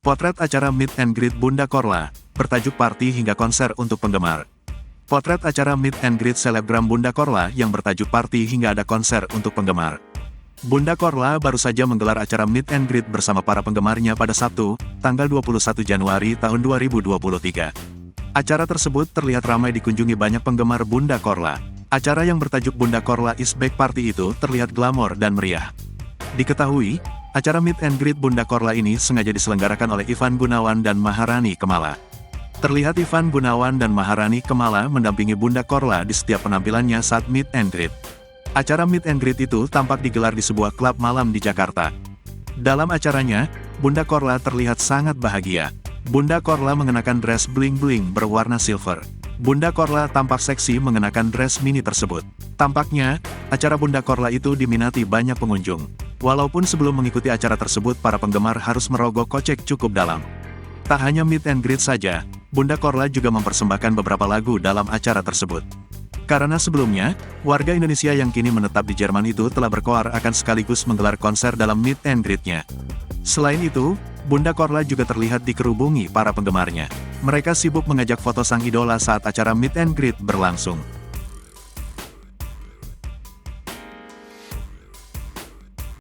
Potret acara Meet and Greet Bunda Korla, bertajuk party hingga konser untuk penggemar. Potret acara Meet and Greet selebgram Bunda Korla yang bertajuk party hingga ada konser untuk penggemar. Bunda Korla baru saja menggelar acara Meet and Greet bersama para penggemarnya pada Sabtu, tanggal 21 Januari tahun 2023. Acara tersebut terlihat ramai dikunjungi banyak penggemar Bunda Korla. Acara yang bertajuk Bunda Korla is Back Party itu terlihat glamor dan meriah. Diketahui, acara Meet and Greet Bunda Korla ini sengaja diselenggarakan oleh Ivan Gunawan dan Maharani Kemala. Terlihat Ivan Gunawan dan Maharani Kemala mendampingi Bunda Korla di setiap penampilannya saat Meet and Greet. Acara Meet and Greet itu tampak digelar di sebuah klub malam di Jakarta. Dalam acaranya, Bunda Korla terlihat sangat bahagia. Bunda Korla mengenakan dress bling-bling berwarna silver. Bunda Korla tampak seksi mengenakan dress mini tersebut. Tampaknya, acara Bunda Korla itu diminati banyak pengunjung. Walaupun sebelum mengikuti acara tersebut para penggemar harus merogoh kocek cukup dalam. Tak hanya Meet and Greet saja, Bunda Korla juga mempersembahkan beberapa lagu dalam acara tersebut. Karena sebelumnya, warga Indonesia yang kini menetap di Jerman itu telah berkoar akan sekaligus menggelar konser dalam Meet and Greet-nya. Selain itu, Bunda Korla juga terlihat dikerubungi para penggemarnya. Mereka sibuk mengajak foto sang idola saat acara Meet and Greet berlangsung.